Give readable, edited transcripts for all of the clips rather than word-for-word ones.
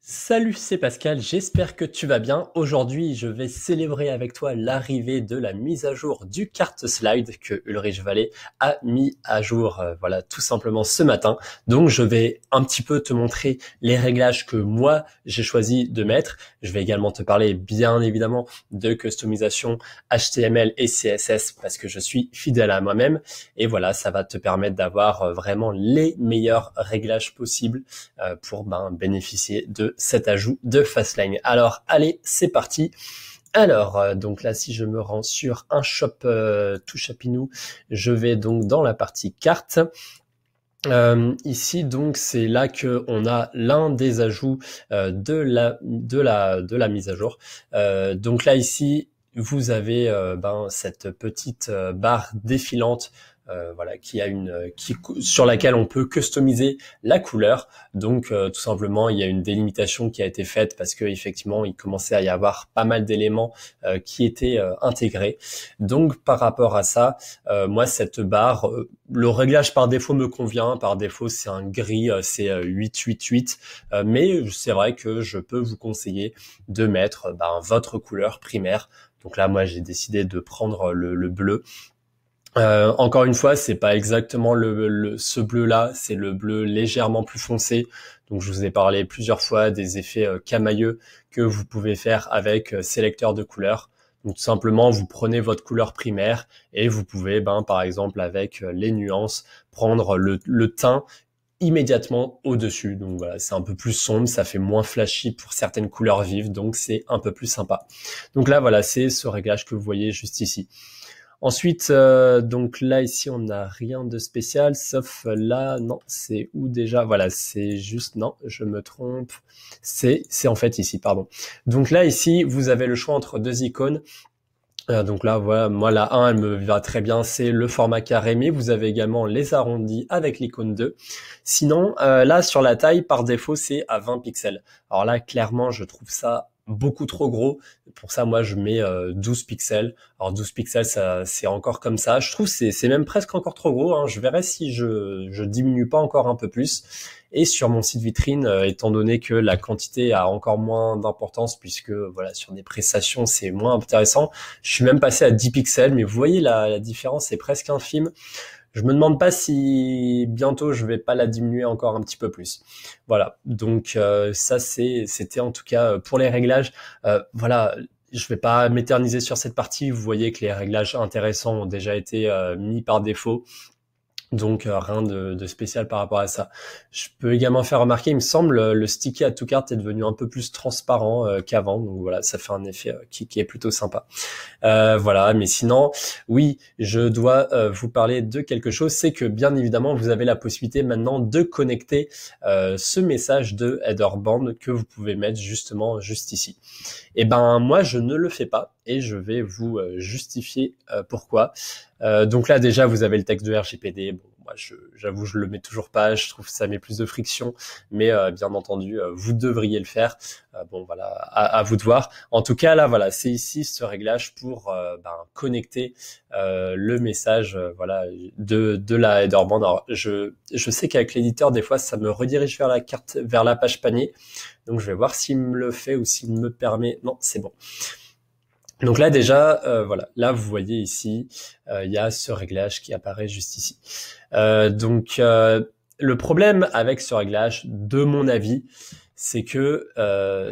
Salut, c'est Pascal, j'espère que tu vas bien. Aujourd'hui, je vais célébrer avec toi l'arrivée de la mise à jour du carte slide que Ulrich Vallée a mis à jour, voilà, tout simplement ce matin. Donc, je vais un petit peu te montrer les réglages que moi, j'ai choisi de mettre. Je vais également te parler, bien évidemment, de customisation HTML et CSS parce que je suis fidèle à moi-même. Et voilà, ça va te permettre d'avoir vraiment les meilleurs réglages possibles pour bénéficier de cet ajout de Fastlane. Alors allez, c'est parti. Alors, donc là, si je me rends sur un shop tout chapinou, je vais donc dans la partie carte. Ici, donc, c'est là que on a l'un des ajouts de la mise à jour. Donc là, ici, vous avez cette petite barre défilante. Voilà, sur laquelle on peut customiser la couleur. Donc tout simplement, il y a une délimitation qui a été faite parce que effectivement, il commençait à y avoir pas mal d'éléments qui étaient intégrés. Donc par rapport à ça, moi cette barre, le réglage par défaut me convient. Par défaut, c'est un gris, c'est 888. Mais c'est vrai que je peux vous conseiller de mettre votre couleur primaire. Donc là, moi, j'ai décidé de prendre le bleu. Encore une fois, c'est pas exactement ce bleu-là, c'est le bleu légèrement plus foncé. Donc, je vous ai parlé plusieurs fois des effets camailleux que vous pouvez faire avec sélecteur de couleurs. Donc, tout simplement, vous prenez votre couleur primaire et vous pouvez, par exemple, avec les nuances, prendre le teint immédiatement au-dessus. Donc voilà, c'est un peu plus sombre, ça fait moins flashy pour certaines couleurs vives, donc c'est un peu plus sympa. Donc là, voilà, c'est ce réglage que vous voyez juste ici. Ensuite, donc là, ici, on n'a rien de spécial, sauf là, non, c'est où déjà? Voilà, c'est juste, non, je me trompe. C'est en fait ici, pardon. Donc là, ici, vous avez le choix entre deux icônes. Donc là, voilà, moi, la 1, elle me va très bien, c'est le format carré, mais vous avez également les arrondis avec l'icône 2. Sinon, là, sur la taille, par défaut, c'est à 20 pixels. Alors là, clairement, je trouve ça beaucoup trop gros. Pour ça, moi, je mets 12 pixels. Alors 12 pixels, ça, c'est encore comme ça. Je trouve que c'est même presque encore trop gros, hein. Je verrai si je diminue pas encore un peu plus. Et sur mon site vitrine, étant donné que la quantité a encore moins d'importance, puisque voilà, sur des prestations, c'est moins intéressant, je suis même passé à 10 pixels, mais vous voyez la différence, c'est presque infime. Je me demande pas si bientôt je vais pas la diminuer encore un petit peu plus. Voilà. Donc ça c'était en tout cas pour les réglages. Voilà. Je vais pas m'éterniser sur cette partie. Vous voyez que les réglages intéressants ont déjà été mis par défaut. Donc rien de spécial par rapport à ça. Je peux également faire remarquer, il me semble, le sticky add to cart est devenu un peu plus transparent qu'avant. Donc voilà, ça fait un effet qui est plutôt sympa. Voilà, mais sinon, oui, je dois vous parler de quelque chose, c'est que bien évidemment, vous avez la possibilité maintenant de connecter ce message de header band que vous pouvez mettre justement juste ici. Et ben moi, je ne le fais pas et je vais vous justifier pourquoi. Donc là, déjà, vous avez le texte de RGPD. Bon, moi, j'avoue, je le mets toujours pas. Je trouve que ça met plus de friction, mais bien entendu, vous devriez le faire. Bon, voilà, à vous de voir. En tout cas, là, voilà, c'est ici ce réglage pour connecter le message, voilà, de la header band. Alors, je sais qu'avec l'éditeur, des fois, ça me redirige vers la carte, vers la page panier. Donc, je vais voir s'il me le fait ou s'il me permet. Non, c'est bon. Donc là déjà, voilà, là vous voyez ici, il y a ce réglage qui apparaît juste ici. Le problème avec ce réglage, de mon avis, c'est que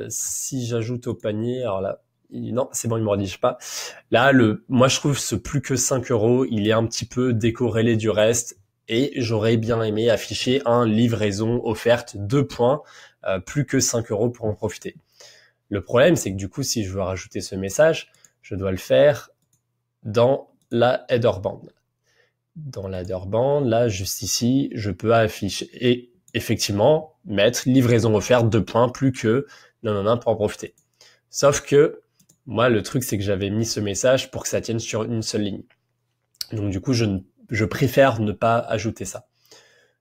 si j'ajoute au panier, alors là, non, c'est bon, il me redirige pas. Là, moi je trouve ce plus que 5 euros, il est un petit peu décorrélé du reste, et j'aurais bien aimé afficher un livraison offerte 2 points, plus que 5 euros pour en profiter. Le problème, c'est que du coup, si je veux rajouter ce message, je dois le faire dans la header band. Dans la header band, là, juste ici, je peux afficher et effectivement mettre livraison offerte 2 points plus que non pour en profiter. Sauf que moi, le truc, c'est que j'avais mis ce message pour que ça tienne sur une seule ligne. Donc du coup, je préfère ne pas ajouter ça.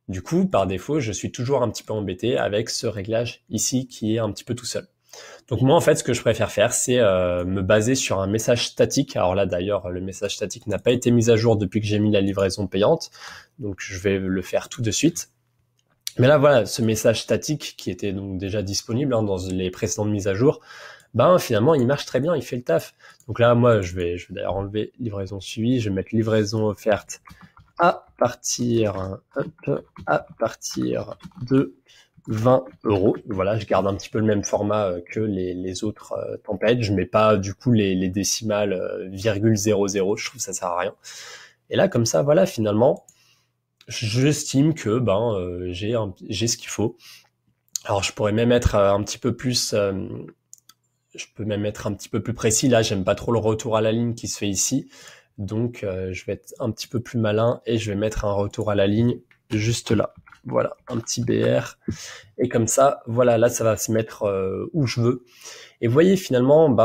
Du coup, par défaut, je suis toujours un petit peu embêté avec ce réglage ici qui est un petit peu tout seul. Donc moi en fait ce que je préfère faire c'est me baser sur un message statique. Alors là d'ailleurs le message statique n'a pas été mis à jour depuis que j'ai mis la livraison payante, donc je vais le faire tout de suite. Mais là, voilà, ce message statique qui était donc déjà disponible dans les précédentes mises à jour, ben finalement, il marche très bien, il fait le taf. Donc là, moi, je vais d'ailleurs enlever livraison suivie, je vais mettre livraison offerte à partir, hop, à partir de 20 euros. Voilà, je garde un petit peu le même format que les autres templates. Je mets pas du coup les décimales virgule 00. Je trouve que ça sert à rien. Et là, comme ça, voilà, finalement, j'estime que j'ai ce qu'il faut. Alors, je pourrais même être un petit peu plus, je peux même être un petit peu plus précis. Là, j'aime pas trop le retour à la ligne qui se fait ici. Donc, je vais être un petit peu plus malin et je vais mettre un retour à la ligne juste là. Voilà, un petit BR. Et comme ça, voilà, là, ça va se mettre où je veux. Et vous voyez, finalement,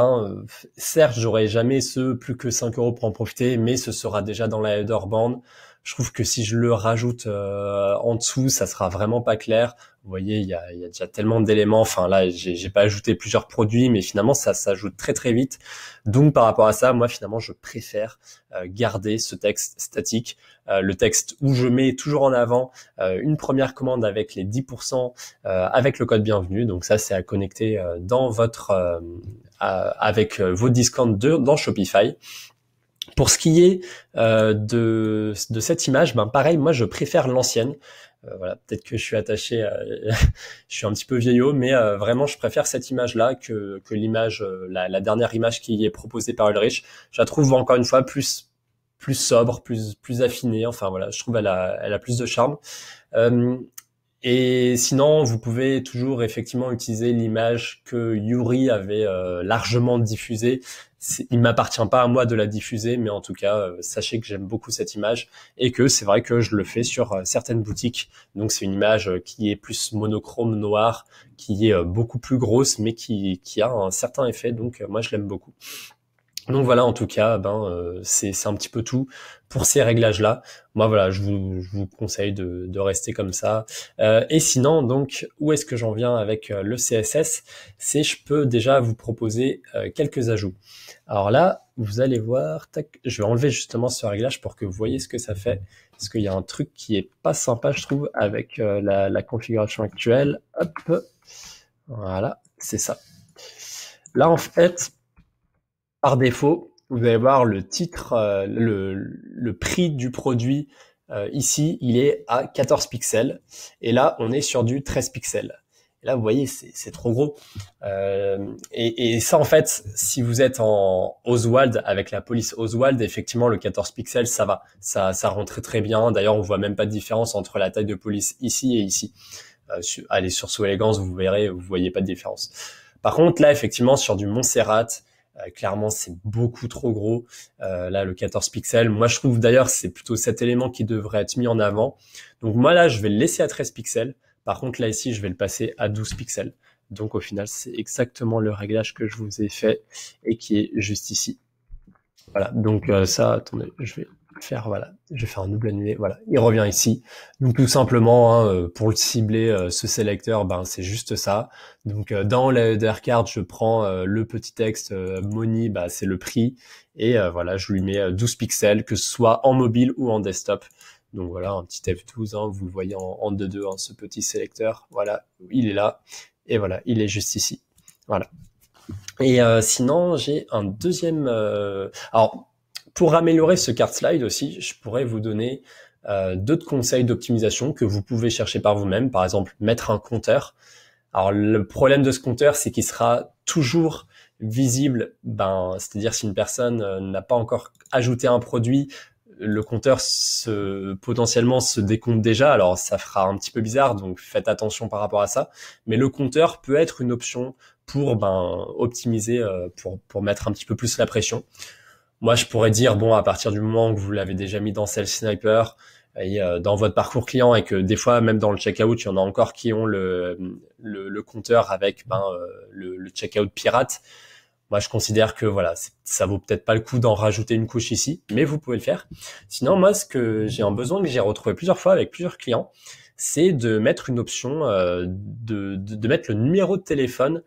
certes, j'aurai jamais plus que 5 euros pour en profiter, mais ce sera déjà dans la header band. Je trouve que si je le rajoute en dessous, ça sera vraiment pas clair. Vous voyez, il y a déjà tellement d'éléments. Enfin là, j'ai pas ajouté plusieurs produits, mais finalement, ça s'ajoute très très vite. Donc par rapport à ça, moi finalement, je préfère garder ce texte statique, le texte où je mets toujours en avant une première commande avec les 10% avec le code bienvenu. Donc ça, c'est à connecter dans votre avec vos discounts dans Shopify. Pour ce qui est de cette image, pareil, moi je préfère l'ancienne. Voilà, peut-être que je suis attaché, je suis un petit peu vieillot, mais vraiment je préfère cette image-là que l'image, la dernière image qui est proposée par Ulrich. Je la trouve encore une fois plus sobre, plus affinée. Enfin voilà, je trouve elle a plus de charme. Et sinon, vous pouvez toujours effectivement utiliser l'image que Yuri avait largement diffusée. Il m'appartient pas à moi de la diffuser, mais en tout cas, sachez que j'aime beaucoup cette image et que c'est vrai que je le fais sur certaines boutiques. Donc c'est une image qui est plus monochrome noir, qui est beaucoup plus grosse, mais qui a un certain effet. Donc moi, je l'aime beaucoup. Donc voilà, en tout cas, c'est un petit peu tout pour ces réglages-là. Moi, voilà, je vous conseille de rester comme ça. Et sinon, donc, où est-ce que j'en viens avec le CSS? C'est je peux déjà vous proposer quelques ajouts. Alors là, vous allez voir, tac, je vais enlever justement ce réglage pour que vous voyez ce que ça fait. Parce qu'il y a un truc qui est pas sympa, je trouve, avec la configuration actuelle. Hop, voilà, c'est ça. Là, en fait, par défaut, vous allez voir le titre, le prix du produit ici, il est à 14 pixels. Et là, on est sur du 13 pixels. Et là, vous voyez, c'est trop gros. Et ça, en fait, si vous êtes en Oswald, avec la police Oswald, effectivement, le 14 pixels, ça va. Ça rend très très bien. D'ailleurs, on voit même pas de différence entre la taille de police ici et ici. Allez sur Sous Élégance, vous verrez, vous voyez pas de différence. Par contre, là, effectivement, sur du Montserrat, clairement, c'est beaucoup trop gros. Là, le 14 pixels. Moi, je trouve d'ailleurs, c'est plutôt cet élément qui devrait être mis en avant. Donc moi, là, je vais le laisser à 13 pixels. Par contre, là, ici, je vais le passer à 12 pixels. Donc au final, c'est exactement le réglage que je vous ai fait et qui est juste ici. Voilà, donc ça, attendez, je vais faire un double annulé, voilà, il revient ici. Donc tout simplement, pour le cibler, ce sélecteur, c'est juste ça. Donc dans le header card, je prends le petit texte money, c'est le prix, et voilà, je lui mets 12 pixels, que ce soit en mobile ou en desktop. Donc voilà, un petit F12, vous le voyez en 2.2, ce petit sélecteur, voilà, il est là, et voilà, il est juste ici. Voilà. Et sinon, j'ai un deuxième... Alors, pour améliorer ce card slide aussi, je pourrais vous donner d'autres conseils d'optimisation que vous pouvez chercher par vous-même. Par exemple, mettre un compteur. Alors, le problème de ce compteur, c'est qu'il sera toujours visible. C'est-à-dire si une personne n'a pas encore ajouté un produit, le compteur potentiellement se décompte déjà. Alors, ça fera un petit peu bizarre, donc faites attention par rapport à ça. Mais le compteur peut être une option pour optimiser, pour mettre un petit peu plus la pression. Moi, je pourrais dire, à partir du moment que vous l'avez déjà mis dans Sales Sniper et dans votre parcours client, et que des fois, même dans le checkout, il y en a encore qui ont le compteur avec le checkout pirate. Moi, je considère que voilà, ça vaut peut-être pas le coup d'en rajouter une couche ici, mais vous pouvez le faire. Sinon, moi, ce que j'ai un besoin que j'ai retrouvé plusieurs fois avec plusieurs clients, c'est de mettre une option, de mettre le numéro de téléphone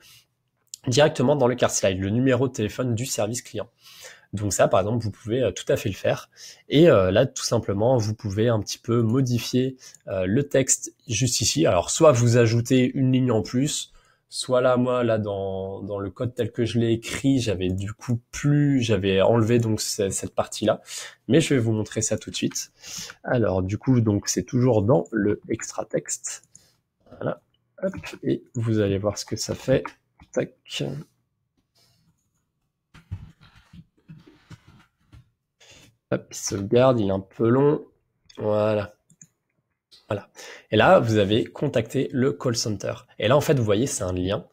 directement dans le card slide, le numéro de téléphone du service client. Donc ça, par exemple, vous pouvez tout à fait le faire. Et là, tout simplement, vous pouvez un petit peu modifier le texte juste ici. Alors, soit vous ajoutez une ligne en plus, soit là, moi, là, dans le code tel que je l'ai écrit, j'avais enlevé donc cette partie-là. Mais je vais vous montrer ça tout de suite. Alors, du coup, donc c'est toujours dans le extra texte. Voilà. Hop, et vous allez voir ce que ça fait. Tac. Hop, il sauvegarde, il est un peu long. Voilà. Voilà. Et là, vous avez contacté le call center. Et là, en fait, vous voyez, c'est un lien.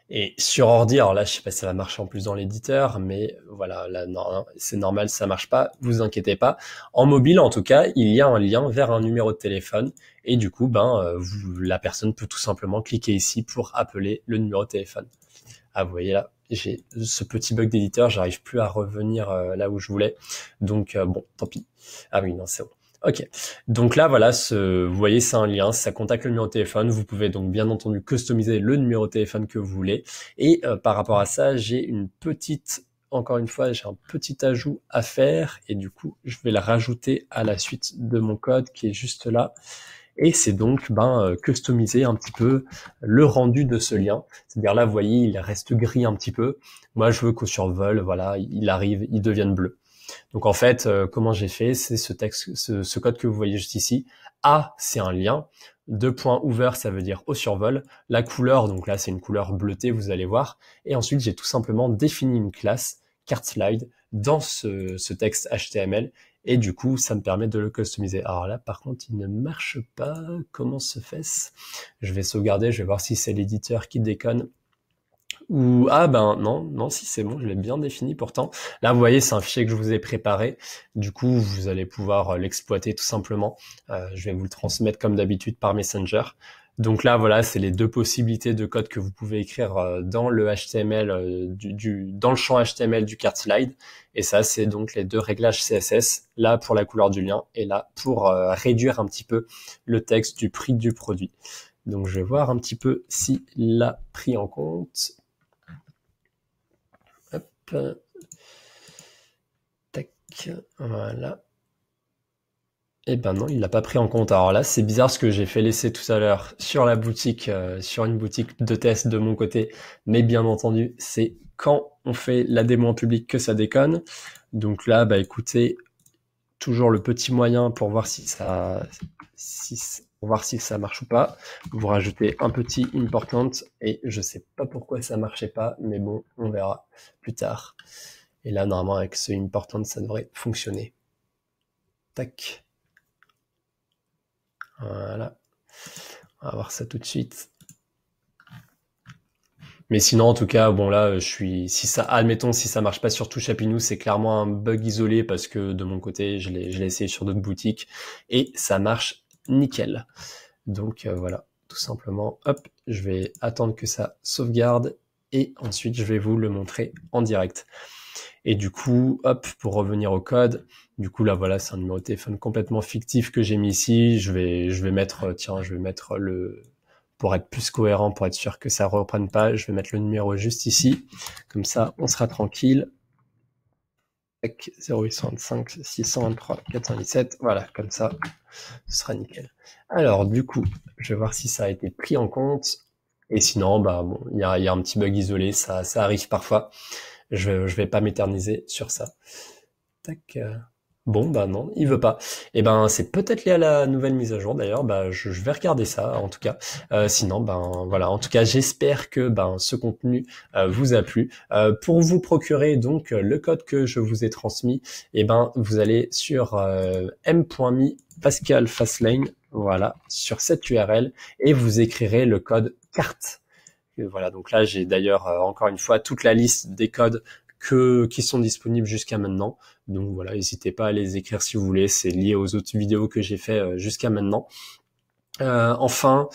Et sur ordi, alors là, je sais pas si ça va marcher en plus dans l'éditeur, mais voilà, là, non, c'est normal, ça marche pas, vous inquiétez pas. En mobile, en tout cas, il y a un lien vers un numéro de téléphone, et du coup, la personne peut tout simplement cliquer ici pour appeler le numéro de téléphone. Ah, vous voyez là, j'ai ce petit bug d'éditeur, j'arrive plus à revenir là où je voulais, donc bon, tant pis. Ah oui, non, c'est bon. Ok, donc là voilà, vous voyez c'est un lien, ça contacte le numéro de téléphone, vous pouvez donc bien entendu customiser le numéro de téléphone que vous voulez, et par rapport à ça, encore une fois, j'ai un petit ajout à faire, et du coup je vais le rajouter à la suite de mon code qui est juste là, et c'est donc customiser un petit peu le rendu de ce lien, c'est-à-dire là vous voyez il reste gris un petit peu, moi je veux qu'au survol, voilà, il devienne bleu. Donc en fait, comment j'ai fait, c'est ce code que vous voyez juste ici. A, c'est un lien. 2.over, ça veut dire au survol. La couleur, donc là, c'est une couleur bleutée, vous allez voir. Et ensuite, j'ai tout simplement défini une classe CartSlide dans ce texte HTML. Et du coup, ça me permet de le customiser. Alors là, par contre, il ne marche pas. Comment se fait-ce? Je vais sauvegarder, je vais voir si c'est l'éditeur qui déconne. Ou non, si c'est bon, je l'ai bien défini pourtant. Là, vous voyez, c'est un fichier que je vous ai préparé. Du coup, vous allez pouvoir l'exploiter tout simplement. Je vais vous le transmettre comme d'habitude par Messenger. Donc là, voilà, c'est les deux possibilités de code que vous pouvez écrire dans le HTML dans le champ HTML du CartSlide. Et ça, c'est donc les deux réglages CSS. Là pour la couleur du lien et là pour réduire un petit peu le texte du prix du produit. Donc je vais voir un petit peu s'il l'a pris en compte. Hop. Tac. Voilà. Eh ben non, il l'a pas pris en compte. Alors là, c'est bizarre ce que j'ai fait laisser tout à l'heure sur la boutique, sur une boutique de test de mon côté. Mais bien entendu, c'est quand on fait la démo en public que ça déconne. Donc là, écoutez, toujours le petit moyen pour voir pour voir si ça marche ou pas. Vous rajoutez un petit important et je sais pas pourquoi ça marchait pas, mais bon, on verra plus tard. Et là, normalement, avec ce important, ça devrait fonctionner. Tac. Voilà. On va voir ça tout de suite. Mais sinon, en tout cas, bon là, admettons, si ça marche pas sur Touchapinou, c'est clairement un bug isolé parce que de mon côté, je l'ai essayé sur d'autres boutiques et ça marche nickel. Donc voilà, tout simplement, hop, je vais attendre que ça sauvegarde et ensuite je vais vous le montrer en direct. Et du coup, hop, pour revenir au code, du coup là voilà, c'est un numéro de téléphone complètement fictif que j'ai mis ici. Je vais mettre pour être plus cohérent, pour être sûr que ça reprenne pas, je vais mettre le numéro juste ici. Comme ça, on sera tranquille. 0865 623 417, voilà, comme ça, ce sera nickel. Alors, du coup, je vais voir si ça a été pris en compte. Et sinon, bon, il y a un petit bug isolé, ça arrive parfois. Je vais pas m'éterniser sur ça. Tac. Bon, non, il veut pas. Et c'est peut-être lié à la nouvelle mise à jour d'ailleurs. Je vais regarder ça en tout cas. Sinon, voilà. En tout cas, j'espère que ce contenu vous a plu. Pour vous procurer donc le code que je vous ai transmis, vous allez sur m.me Pascal Fastlane, voilà, sur cette URL et vous écrirez le code carte. Et voilà. Donc là, j'ai d'ailleurs encore une fois toute la liste des codes qui sont disponibles jusqu'à maintenant. Donc voilà, n'hésitez pas à les écrire si vous voulez, c'est lié aux autres vidéos que j'ai fait jusqu'à maintenant. Enfin,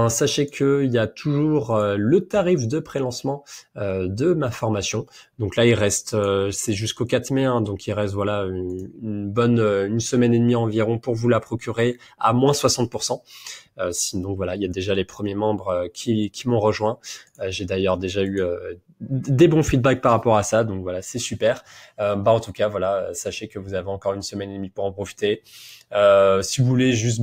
sachez qu'il y a toujours le tarif de prélancement de ma formation. Donc là, il reste, c'est jusqu'au 4 mai, hein, donc il reste voilà une semaine et demie environ pour vous la procurer à moins 60%. Sinon voilà, il y a déjà les premiers membres qui m'ont rejoint. J'ai d'ailleurs déjà eu des bons feedbacks par rapport à ça, donc voilà, c'est super. En tout cas, voilà, sachez que vous avez encore une semaine et demie pour en profiter. Si vous voulez juste,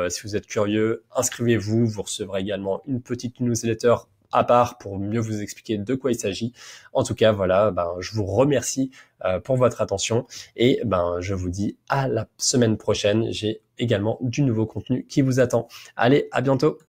si vous êtes curieux, inscrivez-vous. Vous recevrez également une petite newsletter à part pour mieux vous expliquer de quoi il s'agit. En tout cas, voilà, je vous remercie pour votre attention et je vous dis à la semaine prochaine. J'ai également du nouveau contenu qui vous attend. Allez, à bientôt.